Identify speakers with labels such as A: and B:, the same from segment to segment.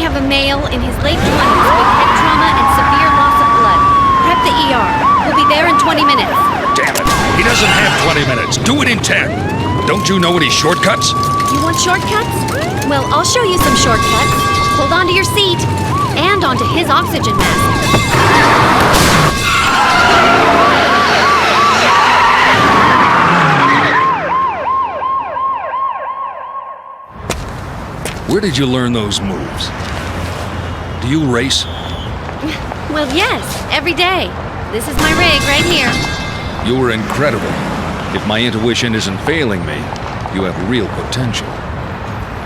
A: have a male in his late 20s with head trauma and severe loss of blood. Prep the ER. We'll be there in 20 minutes.
B: Damn it! He doesn't have 20 minutes. Do it in 10. Don't you know any shortcuts?
A: You want shortcuts? Well, I'll show you some shortcuts. Hold on to your seat. And onto his oxygen mask.
B: Where did you learn those moves? Do you race?
A: Well, yes, every day. This is my rig right here.
B: You were incredible. If my intuition isn't failing me, you have real potential.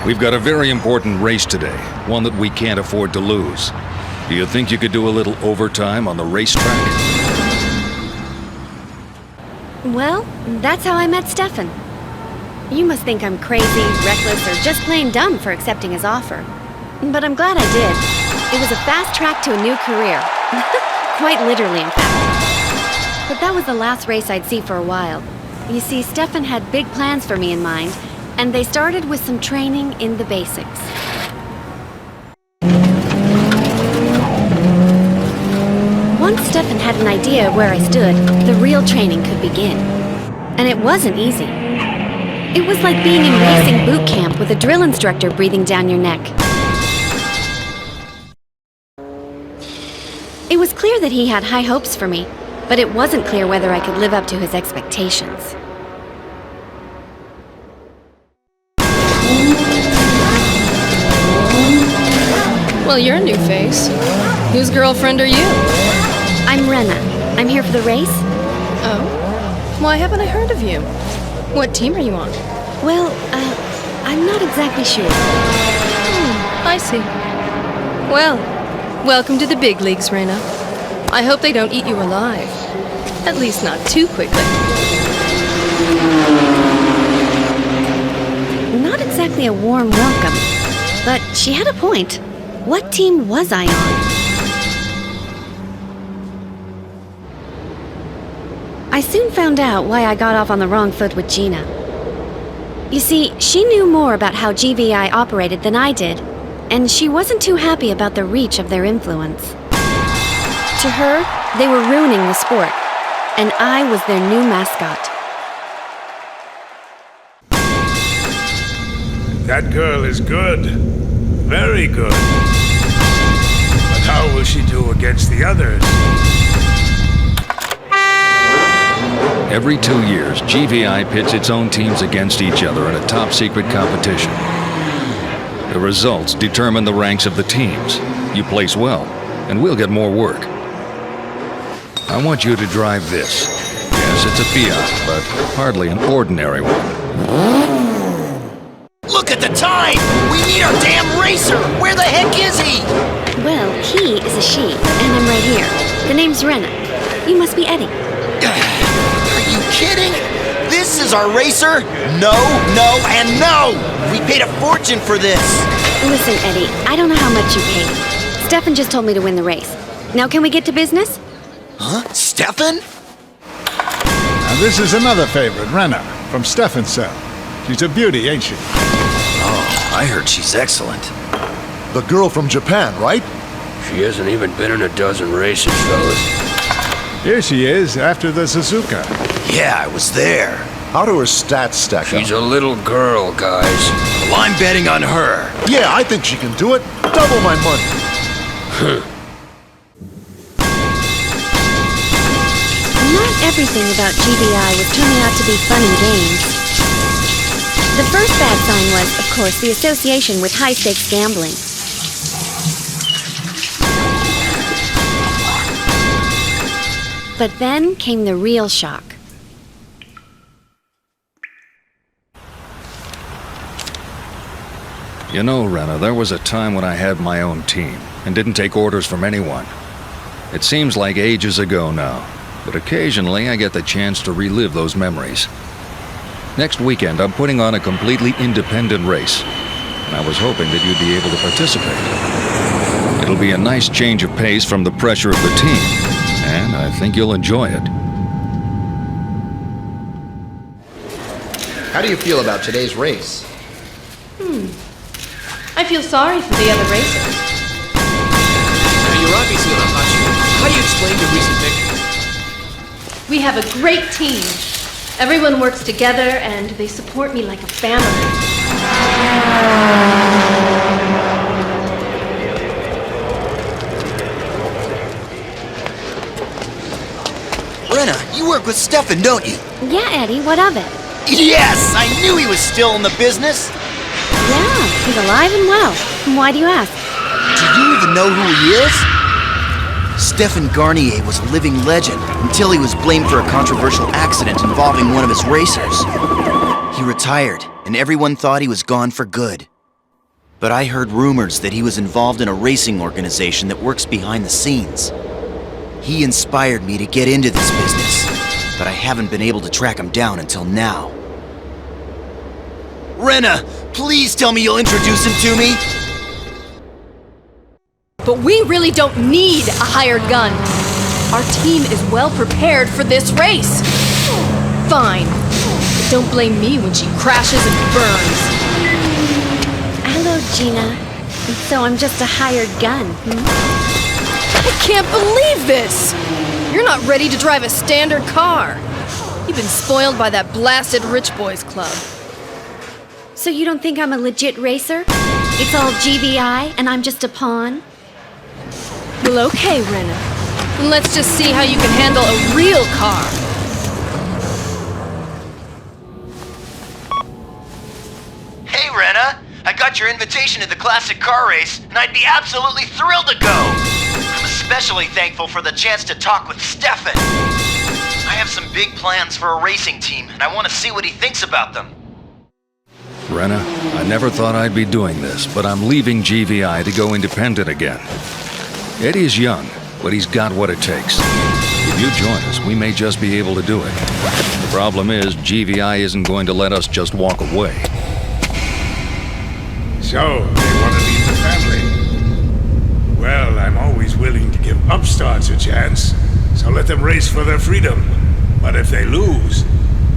B: We've got a very important race today, one that we can't afford to lose. Do you think you could do a little overtime on the racetrack?
A: Well, that's how I met Stefan. You must think I'm crazy, reckless, or just plain dumb for accepting his offer. But I'm glad I did. It was a fast track to a new career. Quite literally, in fact. But that was the last race I'd see for a while. You see, Stefan had big plans for me in mind, and they started with some training in the basics. Once Stefan had an idea of where I stood, the real training could begin. And it wasn't easy. It was like being in racing boot camp with a drill instructor breathing down your neck. It was clear that he had high hopes for me, but it wasn't clear whether I could live up to his expectations.
C: Well, you're a new face. Whose girlfriend are you?
A: I'm Rena. I'm here for the race.
C: Oh? Why haven't I heard of you? What team are you on?
A: Well, I'm not exactly sure.
C: I see. Well, welcome to the big leagues, Rena. I hope they don't eat you alive. At least not too quickly.
A: Not exactly a warm welcome, but she had a point. What team was I on? I soon found out why I got off on the wrong foot with Gina. You see, she knew more about how GVI operated than I did, and she wasn't too happy about the reach of their influence. To her, they were ruining the sport, and I was their new mascot.
D: That girl is good. Very good. But how will she do against the others?
B: Every 2 years, GVI pits its own teams against each other in a top-secret competition. The results determine the ranks of the teams. You place well, and we'll get more work. I want you to drive this. Yes, it's a Fiat, but hardly an ordinary one.
E: Look at the time! We need our damn racer! Where the heck is he?
A: Well, he is a she, and I'm right here. The name's Rena. You must be Eddie.
E: Are you kidding? This is our racer? No, no, and no! We paid a fortune for this!
A: Listen, Eddie, I don't know how much you paid. Stefan just told me to win the race. Now can we get to business?
E: Huh? Stefan?
F: Now this is another favorite, Rena, from Stefan's cell. She's a beauty, ain't she?
E: Oh, I heard she's excellent.
G: The girl from Japan, right?
H: She hasn't even been in a dozen races, fellas.
F: Here she is, after the Suzuka.
E: Yeah, I was there.
G: How do her stats stack up?
H: She's a little girl, guys.
E: Well, I'm betting on her.
G: Yeah, I think she can do it. Double my money.
A: Not everything about GBI was turning out to be fun and games. The first bad sign was, of course, the association with high-stakes gambling. But then came the real shock.
B: You know, Rena, there was a time when I had my own team and didn't take orders from anyone. It seems like ages ago now, but occasionally I get the chance to relive those memories. Next weekend, I'm putting on a completely independent race, and I was hoping that you'd be able to participate. It'll be a nice change of pace from the pressure of the team, and I think you'll enjoy it.
I: How do you feel about today's race?
C: I feel sorry for the other racers.
I: you're obviously on a hot streak. How do you explain your recent victory?
C: We have a great team. Everyone works together and they support me like a family.
E: Rena, you work with Stefan, don't you?
A: Yeah, Eddie, what of it?
E: Yes! I knew he was still in the business!
A: Yeah, he's alive and well. Why do you ask?
E: Do you even know who he is? Stefan Garnier was a living legend until he was blamed for a controversial accident involving one of his racers. He retired, and everyone thought he was gone for good. But I heard rumors that he was involved in a racing organization that works behind the scenes. He inspired me to get into this business, but I haven't been able to track him down until now. Rena, please tell me you'll introduce him to me!
C: But we really don't need a hired gun. Our team is well prepared for this race. Fine. But don't blame me when she crashes and burns.
A: Hello, Gina. So I'm just a hired gun,
C: I can't believe this! You're not ready to drive a standard car. You've been spoiled by that blasted rich boys club.
A: So you don't think I'm a legit racer? It's all GVI and I'm just a pawn?
C: Well, okay, Rena. Then let's just see how you can handle a real car.
E: Hey, Rena! I got your invitation to the classic car race, and I'd be absolutely thrilled to go! I'm especially thankful for the chance to talk with Stefan. I have some big plans for a racing team, and I want to see what he thinks about them.
B: Rena, I never thought I'd be doing this, but I'm leaving GVI to go independent again. Eddie's young, but he's got what it takes. If you join us, we may just be able to do it. The problem is, GVI isn't going to let us just walk away.
D: So, they want to leave the family. Well, I'm always willing to give upstarts a chance, so let them race for their freedom. But if they lose,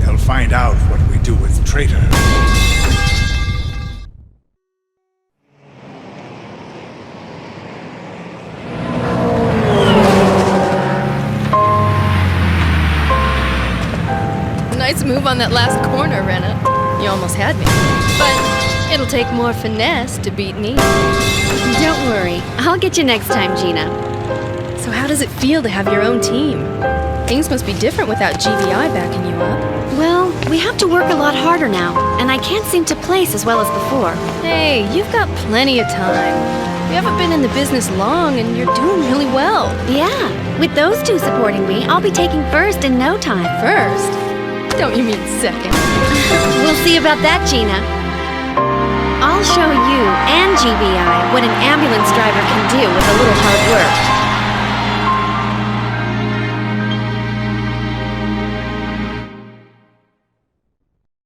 D: they'll find out what we do with traitors.
C: Nice move on that last corner, Rena. You almost had me. But it'll take more finesse to beat me.
A: Don't worry, I'll get you next time, Gina.
C: So how does it feel to have your own team? Things must be different without GVI backing you up.
A: Well, we have to work a lot harder now, and I can't seem to place as well as before.
C: Hey, you've got plenty of time. You haven't been in the business long, and you're doing really well.
A: Yeah, with those two supporting me, I'll be taking first in no time.
C: First? Don't you mean second?
A: We'll see about that, Gina. I'll show you and GVI what an ambulance driver can do with a little hard work.